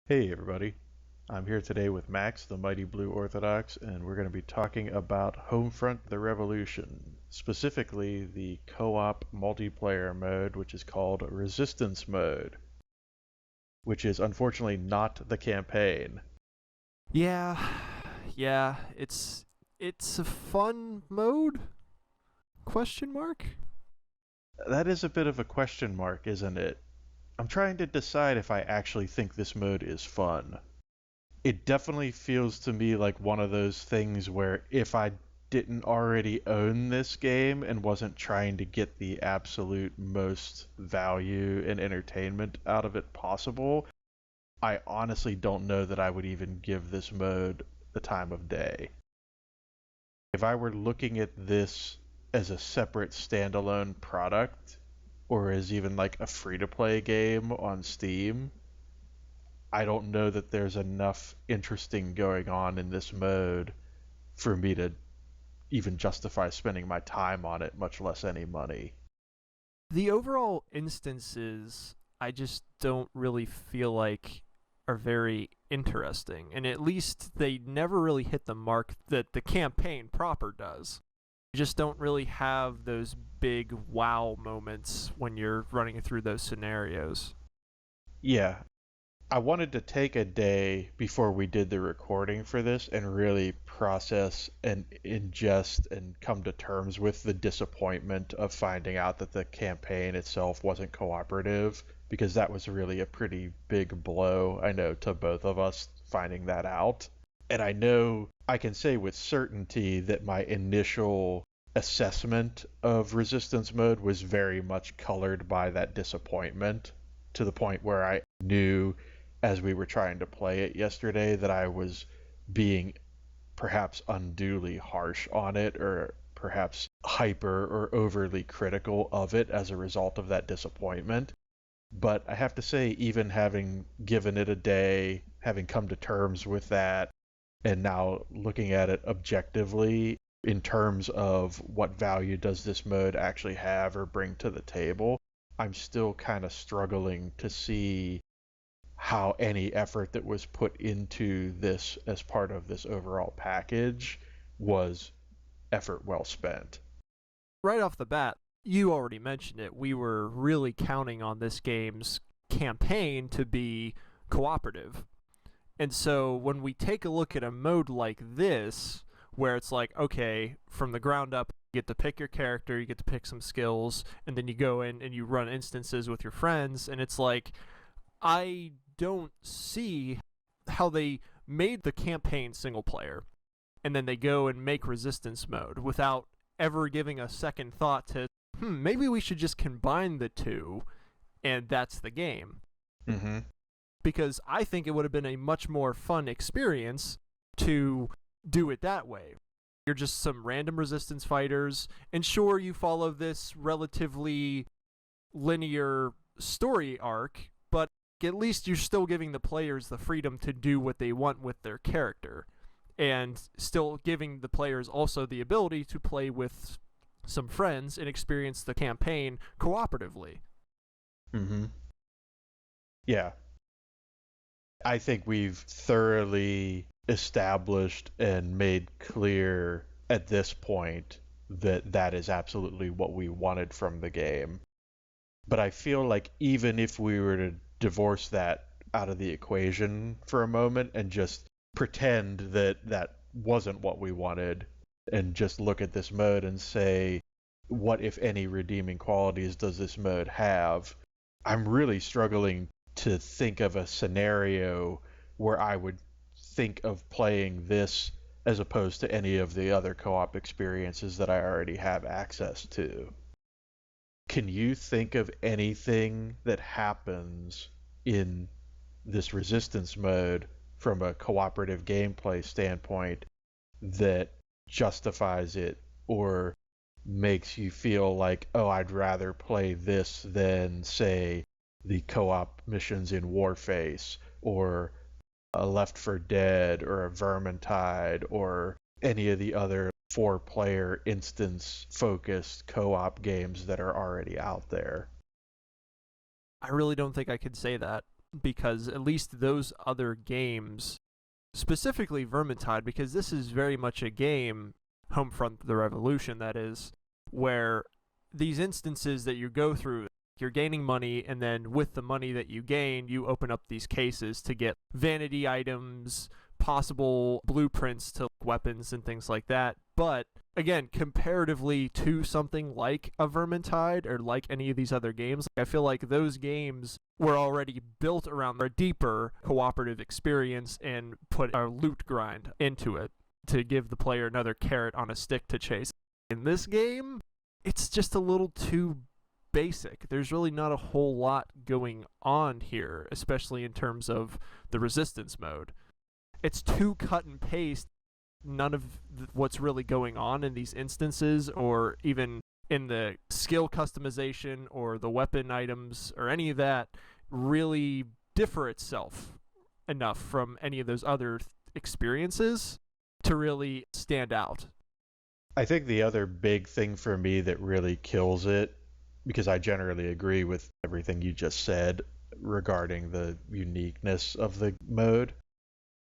Hey everybody, I'm here today with Max, the mighty Blue Orthodox, and we're going to be talking about Homefront: The Revolution, specifically the co-op multiplayer mode, which is called Resistance Mode, which is unfortunately not the campaign. Yeah, yeah, it's a fun mode? Question mark? That is a bit of a question mark, isn't it? I'm trying to decide if I actually think this mode is fun. It definitely feels to me like one of those things where if I didn't already own this game and wasn't trying to get the absolute most value and entertainment out of it possible, I honestly don't know that I would even give this mode the time of day. If I were looking at this as a separate standalone product, or as even like a free to play game on Steam, I don't know that there's enough interesting going on in this mode for me to even justify spending my time on it, much less any money. The overall instances I just don't really feel like are very interesting, and at least they never really hit the mark that the campaign proper does. You just don't really have those big wow moments when you're running through those scenarios. Yeah, I wanted to take a day before we did the recording for this and really process and ingest and come to terms with the disappointment of finding out that the campaign itself wasn't cooperative, because that was really a pretty big blow, I know, to both of us finding that out. And I know I can say with certainty that my initial assessment of resistance mode was very much colored by that disappointment, to the point where I knew as we were trying to play it yesterday that I was being perhaps unduly harsh on it, or perhaps hyper or overly critical of it as a result of that disappointment. But I have to say, even having given it a day, having come to terms with that, and now looking at it objectively in terms of what value does this mode actually have or bring to the table, I'm still kind of struggling to see how any effort that was put into this as part of this overall package was effort well spent. Right off the bat, you already mentioned it. We were really counting on this game's campaign to be cooperative. And so when we take a look at a mode like this, where it's like, okay, from the ground up, you get to pick your character, you get to pick some skills, and then you go in and you run instances with your friends, and it's like, I don't see how they made the campaign single player, and then they go and make resistance mode without ever giving a second thought to, maybe we should just combine the two, and that's the game. Mm-hmm. Because I think it would have been a much more fun experience to do it that way. You're just some random resistance fighters, and sure, you follow this relatively linear story arc, but at least you're still giving the players the freedom to do what they want with their character, and still giving the players also the ability to play with some friends and experience the campaign cooperatively. Mm-hmm. Yeah, I think we've thoroughly established and made clear at this point that that is absolutely what we wanted from the game. But I feel like even if we were to divorce that out of the equation for a moment and just pretend that that wasn't what we wanted, and just look at this mode and say, what, if any, redeeming qualities does this mode have? I'm really struggling to think of a scenario where I would think of playing this as opposed to any of the other co-op experiences that I already have access to. Can you think of anything that happens in this resistance mode from a cooperative gameplay standpoint that justifies it or makes you feel like, oh, I'd rather play this than, say, the co-op missions in Warface, or a Left 4 Dead, or a Vermintide, or any of the other four-player instance-focused co-op games that are already out there? I really don't think I could say that. because at least those other games, specifically Vermintide, because this is very much a game, Homefront the Revolution, that is, where these instances that you go through, you're gaining money, and then with the money that you gain, you open up these cases to get vanity items, possible blueprints to weapons and things like that. But again, comparatively to something like a Vermintide or like any of these other games, I feel like those games were already built around a deeper cooperative experience and put a loot grind into it to give the player another carrot on a stick to chase. In this game, it's just a little too basic. There's really not a whole lot going on here, especially in terms of the resistance mode. It's too cut and paste. None of what's really going on in these instances, or even in the skill customization or the weapon items or any of that, really differ itself enough from any of those other experiences to really stand out. I think the other big thing for me that really kills it, because I generally agree with everything you just said regarding the uniqueness of the mode,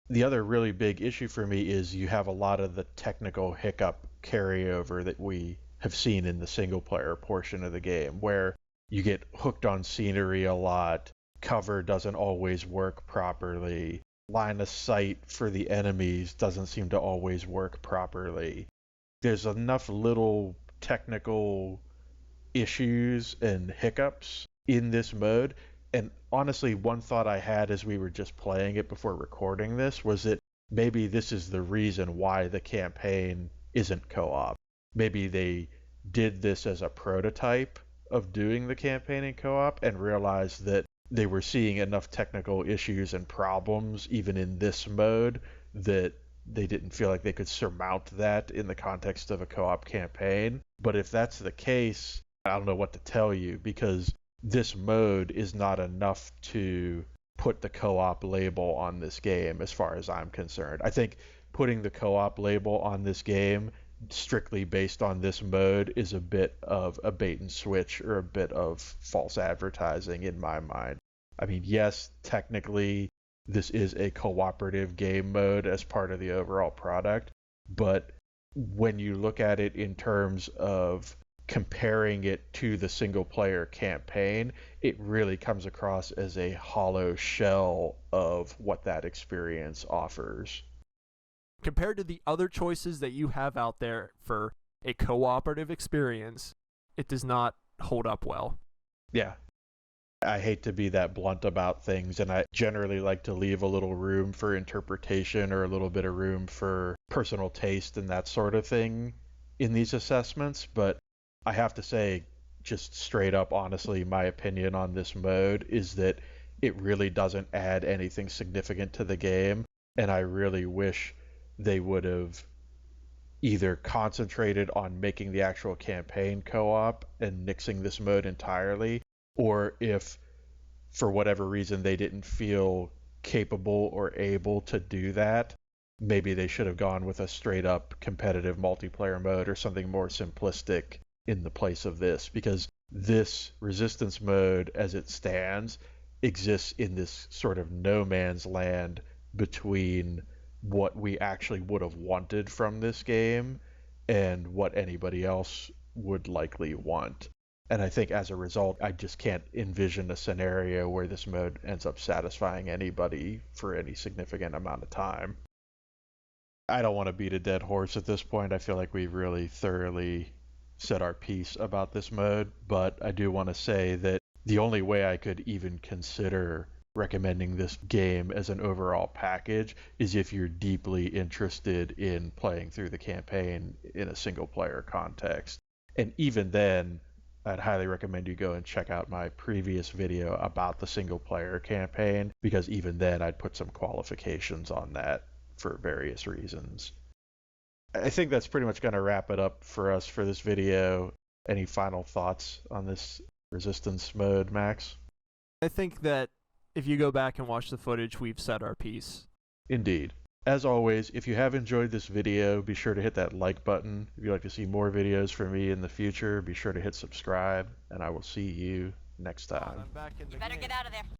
the other really big issue for me is you have a lot of the technical hiccup carryover that we have seen in the single player portion of the game, where you get hooked on scenery a lot, cover doesn't always work properly, line of sight for the enemies doesn't seem to always work properly. There's enough little technical issues and hiccups in this mode. And honestly, one thought I had as we were just playing it before recording this was that maybe this is the reason why the campaign isn't co-op. Maybe they did this as a prototype of doing the campaign in co-op and realized that they were seeing enough technical issues and problems even in this mode that they didn't feel like they could surmount that in the context of a co-op campaign. But if that's the case, I don't know what to tell you, because this mode is not enough to put the co-op label on this game as far as I'm concerned. I think putting the co-op label on this game strictly based on this mode is a bit of a bait and switch or a bit of false advertising in my mind. I mean, yes, technically this is a cooperative game mode as part of the overall product, but when you look at it in terms of comparing it to the single player campaign, it really comes across as a hollow shell of what that experience offers. Compared to the other choices that you have out there for a cooperative experience, it does not hold up well. Yeah. I hate to be that blunt about things, and I generally like to leave a little room for interpretation or a little bit of room for personal taste and that sort of thing in these assessments, but I have to say, just straight up, honestly, my opinion on this mode is that it really doesn't add anything significant to the game, and I really wish they would have either concentrated on making the actual campaign co-op and nixing this mode entirely, or if for whatever reason they didn't feel capable or able to do that, maybe they should have gone with a straight up competitive multiplayer mode or something more simplistic in the place of this, because this resistance mode as it stands exists in this sort of no man's land between what we actually would have wanted from this game and what anybody else would likely want. And I think as a result, I just can't envision a scenario where this mode ends up satisfying anybody for any significant amount of time. I don't want to beat a dead horse at this point. I feel like we've really thoroughly said our piece about this mode, but I do want to say that the only way I could even consider recommending this game as an overall package is if you're deeply interested in playing through the campaign in a single player context. And even then, I'd highly recommend you go and check out my previous video about the single player campaign, because even then I'd put some qualifications on that for various reasons. I think that's pretty much going to wrap it up for us for this video. Any final thoughts on this resistance mode, Max? I think that if you go back and watch the footage, we've said our piece. Indeed. As always, if you have enjoyed this video, be sure to hit that like button. If you'd like to see more videos from me in the future, be sure to hit subscribe, and I will see you next time. I'm back in the You better game. get out of there.